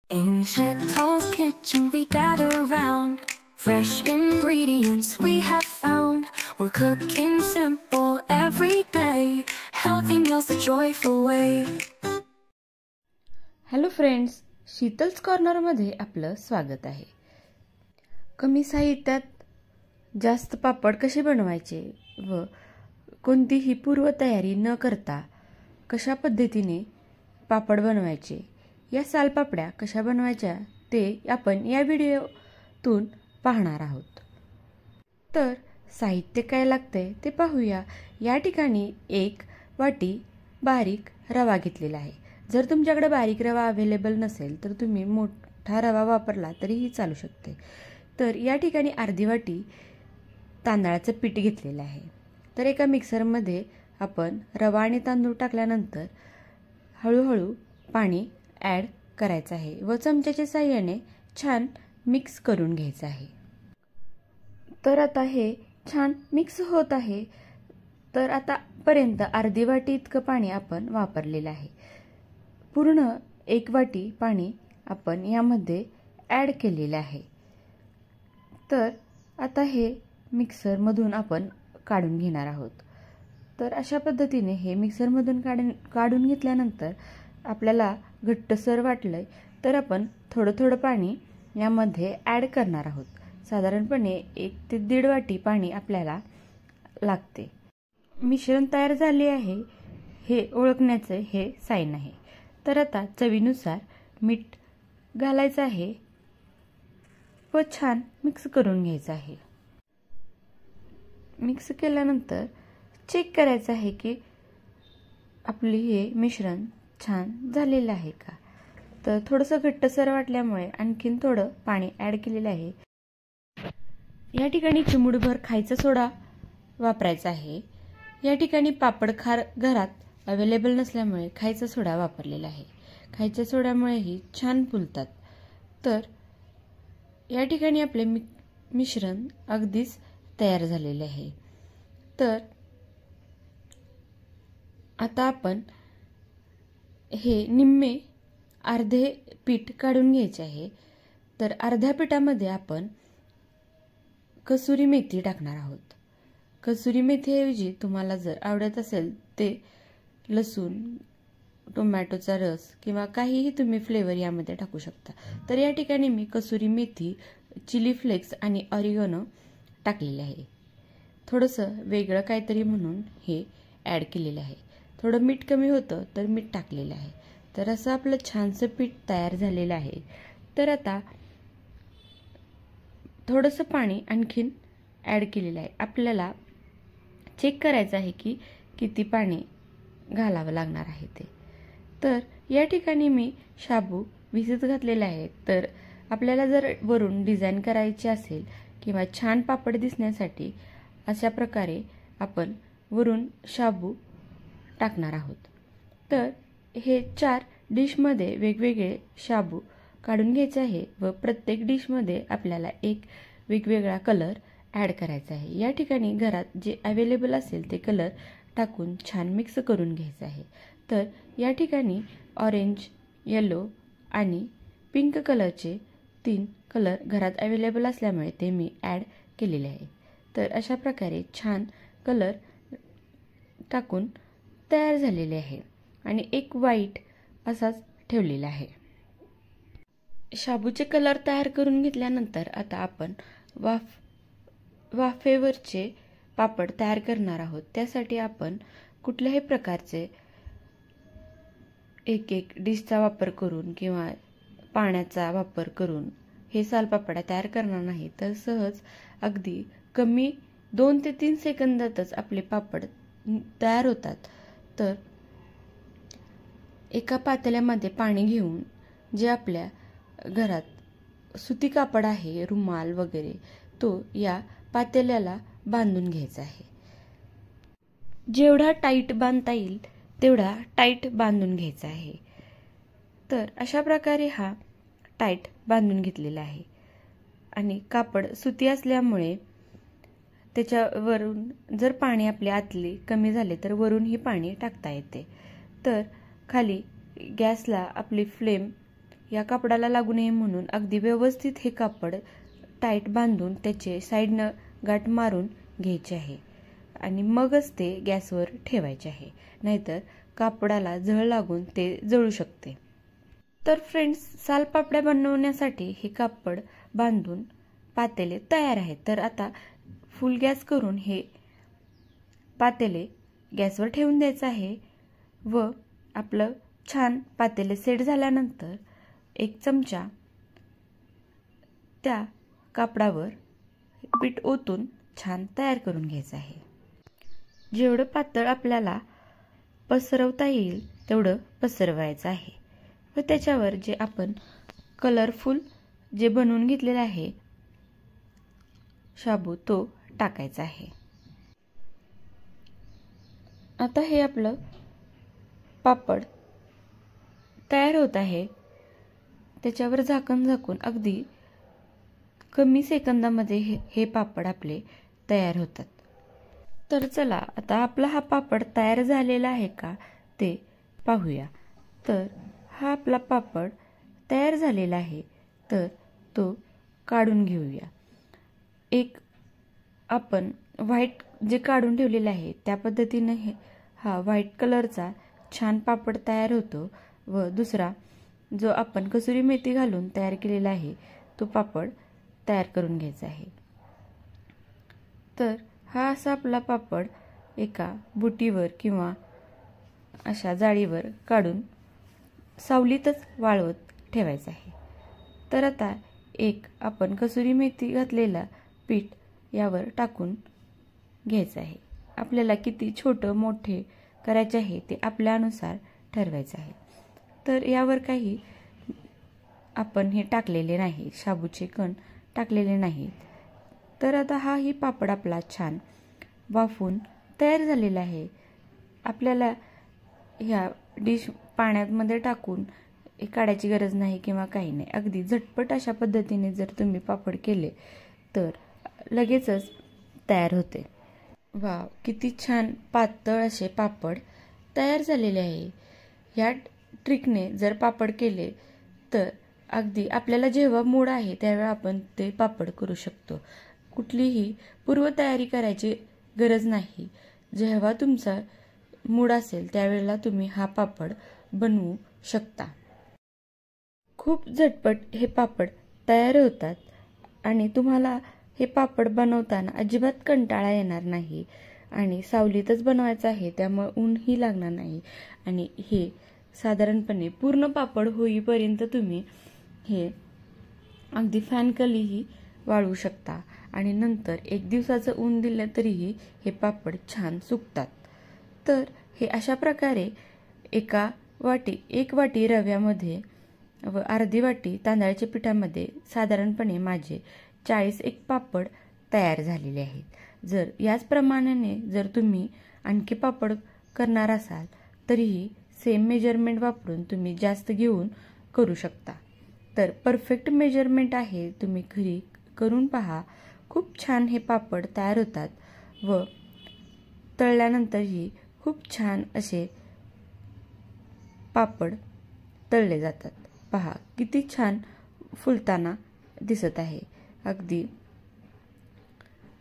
In Chet's kitchen we gather around. Fresh ingredients we have found. We're cooking simple every day. Healthy meals the joyful way. Hello friends, Sheetal's कॉर्नरमध्ये आपलं स्वागत आहे. कमी साहित्यात जास्त पापड कसे बनवायचे व कोणतीही पूर्वतयारी न करता कशा पद्धतीने पापड बनवायचे, या सालपापड्या कशा बनवायच्या ते आपण या व्हिडिओतून पाहणार आहोत. तर साहित्य काय लागतंय ते पाहूया. या ठिकाणी 1 वाटी बारीक रवा घेतलेला आहे. जर तुमच्याकडे बारीक रवा अवेलेबल नसेल तर तुम्ही मोठा रवा वापरला तरीही चालू शकते. तर या ठिकाणी अर्धी वाटी तांदळाचं पीठ घेतलेलं आहे. तर एका मिक्सरमध्ये आपण रवा आणि तांदूळ टाकल्यानंतर हळूहळू पाणी ॲड करायचं आहे व चमच्याच्या साहाय्याने छान मिक्स करून घ्यायचं आहे. तर आता हे छान मिक्स होत आहे. तर आतापर्यंत अर्धी वाटी इतकं पाणी आपण वापरलेलं आहे. पूर्ण 1 वाटी पाणी आपण यामध्ये ॲड केलेलं आहे. तर आता हे मिक्सरमधून आपण काढून घेणार आहोत. तर अशा पद्धतीने हे मिक्सरमधून काढून घेतल्यानंतर आपल्याला घट्टसर वाटलंय तर आपण थोडं थोडं पाणी यामध्ये ॲड करणार आहोत. साधारणपणे 1 ते 1.5 वाटी पाणी आपल्याला लागते. मिश्रण तयार झाले आहे हे ओळखण्याचे हे साईन आहे. तर आता चवीनुसार मीठ घालायचं आहे व छान मिक्स करून घ्यायचं आहे. मिक्स केल्यानंतर चेक करायचं आहे की आपले हे मिश्रण छान झालेलं आहे का. तर थोडंसं घट्टसर वाटल्यामुळे आणखीन थोडं पाणी ॲड केलेलं आहे. या ठिकाणी चिमूटभर खायचा सोडा वापरायचा आहे. या ठिकाणी पापड खार घरात अवेलेबल नसल्यामुळे खायचा सोडा वापरलेला आहे. खायच्या सोड्यामुळेही छान फुलतात. तर या ठिकाणी आपले मिश्रण अगदीच तयार झालेले आहे. तर आता आपण हे निम्मे अर्धे पीठ काढून घ्यायचे आहे. तर अर्ध्या पिठामध्ये आपण कसुरी मेथी टाकणार आहोत. कसुरी मेथीऐवजी तुम्हाला जर आवडत असेल ते लसूण, टोमॅटोचा रस किंवा काहीही तुम्ही फ्लेवर यामध्ये टाकू शकता. तर या ठिकाणी मी कसुरी मेथी, चिली फ्लेक्स आणि ऑरिगॅनो टाकलेले आहे. थोडंसं वेगळं काहीतरी म्हणून हे ॲड केलेलं आहे. थोडं मीठ कमी होतं तर मीठ टाकलेलं आहे. तर असं आपलं छानसं पीठ तयार झालेलं आहे. तर आता थोडंसं पाणी आणखीन ॲड केलेलं आहे. आपल्याला चेक करायचं आहे की किती पाणी घालावं लागणार आहे ते. तर या ठिकाणी मी शाबू भिजत घातलेला आहे. तर आपल्याला जर वरून डिझाईन करायची असेल किंवा छान पापड दिसण्यासाठी अशा प्रकारे आपण वरून शाबू टाकणार आहोत. तर हे 4 डिशमध्ये वेगवेगळे शाबू काढून घ्यायचे आहे व प्रत्येक डिशमध्ये आपल्याला एक वेगवेगळा कलर ॲड करायचा आहे. या ठिकाणी घरात जे अवेलेबल असेल ते कलर टाकून छान मिक्स करून घ्यायचं आहे. तर या ठिकाणी ऑरेंज, येलो आणि पिंक कलरचे 3 कलर घरात अवेलेबल असल्यामुळे ते मी ॲड केलेले आहे. तर अशा प्रकारे छान कलर टाकून तयार झालेले आहे आणि एक व्हाईट असाच ठेवलेला आहे. शाबूचे कलर तयार करून घेतल्यानंतर आता आपण वाफेवरचे पापड तयार करणार आहोत. त्यासाठी आपण कुठल्याही प्रकारचे एक डिशचा वापर करून किंवा पाण्याचा वापर करून हे सालपापड्या तयार करणार नाही. तर सहज अगदी कमी 2 ते 3 सेकंदातच आपले पापड तयार होतात. तर एका पातेल्यामध्ये पाणी घेऊन जे आपल्या घरात सुती कापड आहे, रुमाल वगैरे, तो या पातेल्याला बांधून घ्यायचा आहे. जेवढा टाईट बांधता येईल तेवढा टाईट बांधून घ्यायचा आहे. तर अशा प्रकारे हा टाईट बांधून घेतलेला आहे आणि कापड सुती असल्यामुळे त्याच्यावरून जर पाणी आपले आतले कमी झाले तर वरूनही पाणी टाकता येते. तर खाली गॅसला आपली फ्लेम या कापडाला लागू नये म्हणून अगदी व्यवस्थित हे कापड टाईट बांधून त्याचे साईडनं गाठ मारून घ्यायचे आहे आणि मगच ते गॅसवर ठेवायचे आहे, नाहीतर कापडाला झळ लागून ते जळू शकते। तर फ्रेंड्स, सालपापड्या बनवण्यासाठी हे कापड बांधून पातेले तयार आहे। तर आता फुल गॅस करून हे पातेले गॅसवर ठेवून द्यायचं आहे व आपलं छान पातेले सेट झाल्यानंतर एक चमचा त्या कापडावर पीठ ओतून छान तयार करून घ्यायचं आहे। जेवढं पातळ आपल्याला पसरवता येईल तेवढं पसरवायचं आहे व त्याच्यावर जे आपण कलरफुल जे बनवून घेतलेला आहे शाबू तो टाकायचा आहे। आता हे आपलं पापड तयार होत आहे। त्याच्यावर झाकण झाकून अगदी कमी सेकंदामध्ये हे पापड आपले तयार होतात। तर चला आता आपला हा पापड तयार झालेला आहे का ते पाहूया। तर हा आपला पापड तयार झालेला आहे, तर तो काढून घेऊया। एक आपण व्हाईट जे काढून ठेवलेले आहे त्या पद्धतीने हा व्हाईट कलरचा छान पापड तयार होतो व दुसरा जो आपण कसुरी मेथी घालून तयार केलेला आहे तो पापड तयार करून घ्यायचा आहे। तर हा असा आपला पापड एका बुटीवर किंवा अशा जाळीवर काढून सावलीतच वाळवत ठेवायचा आहे। तर आता एक आपण कसुरी मेथी घातलेला पीठ यावर टाकून घ्यायचं आहे। आपल्याला किती छोटे मोठे करायचे आहे ते आपल्या अनुसार ठरवायचं आहे। तर यावर काही आपण हे टाकलेले नाही, शाबूचे कण टाकलेले नाही। तर आता हा ही पापड आपला छान वाफून तयार झालेला आहे। आपल्याला ह्या डिश पाण्यामध्ये टाकून काढायची गरज नाही किंवा काही नाही, अगदी झटपट अशा पद्धतीने जर तुम्ही पापड केले तर लगेचच तयार होते। वाव, किती छान पातळ असे पापड तयार झालेले आहे। या ट्रिकने जर पापड केले तर अगदी आपल्याला जेव्हा मूड आहे त्यावेळेला आपण ते पापड करू शकतो। कुठलीही पूर्वतयारी करायची गरज नाही। जेव्हा तुमचा मूड असेल त्यावेळेला तुम्ही हा पापड बनवू शकता। खूप झटपट हे पापड तयार होतात आणि तुम्हाला हे पापड बनवताना अजिबात कंटाळा येणार नाही आणि सावलीतच बनवायचं आहे त्यामुळे ऊनही लागणार नाही आणि हे साधारणपणे पूर्ण पापड होईपर्यंत तुम्ही हे अगदी फॅन खालीही वाळवू शकता आणि नंतर एक दिवसाचं ऊन दिलं तरीही हे पापड छान सुकतात। तर हे अशा प्रकारे एक वाटी रव्यामध्ये व अर्धी वाटी तांदळाच्या पिठामध्ये साधारणपणे माझे 40 पापड तयार झालेले आहेत। जर याच प्रमाणाने जर तुम्ही आणखी पापड करणार असाल तरीही सेम मेजरमेंट वापरून तुम्ही जास्त घेऊन करू शकता। तर परफेक्ट मेजरमेंट आहे, तुम्ही घरी करून पहा। खूप छान हे पापड तयार होतात व तळल्यानंतरही खूप छान असे पापड तळले जातात। पहा किती छान फुलताना दिसत आहे। अगदी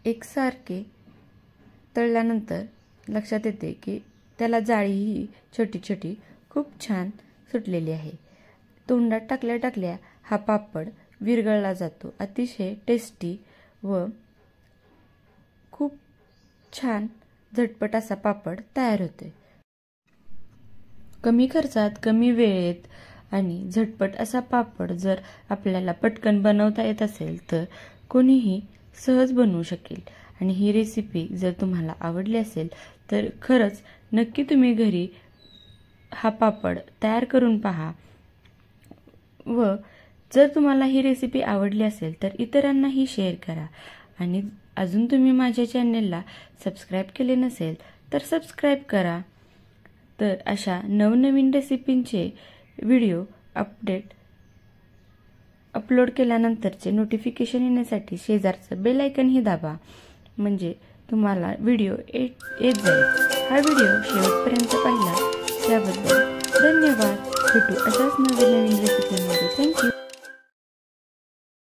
एकसारखे तळल्यानंतर लक्षात येते की त्याला जाळीही छोटी छोटी खूप छान सुटलेली आहे। तोंडात टाकल्या टाकल्या हा पापड विरघळला जातो। अतिशय टेस्टी व खूप छान झटपट असा पापड तयार होते। कमी खर्चात कमी वेळेत आणि झटपट असा पापड जर आपल्याला पटकन बनवता येत असेल तर कोणीही सहज बनवू शकेल। आणि ही रेसिपी जर तुम्हाला आवडली असेल तर खरंच नक्की तुम्ही घरी हा पापड तयार करून पहा व जर तुम्हाला ही रेसिपी आवडली असेल तर इतरांनाही शेअर करा। आणि अजून तुम्ही माझ्या चॅनलला सबस्क्राइब केले नसेल तर सबस्क्राइब करा। तर अशा नवनवीन रेसिपींचे व्हिडिओ अपलोड केल्यानंतरचे नोटिफिकेशन येण्यासाठी शेजारचं बेल आयकॉनही दाबा, म्हणजे तुम्हाला व्हिडिओ येत जाईल। हा व्हिडिओ शेवटपर्यंत पाहिला त्याबद्दल धन्यवाद। भेटू अशाच नवीन रेसिपीमध्ये. थँक्यू.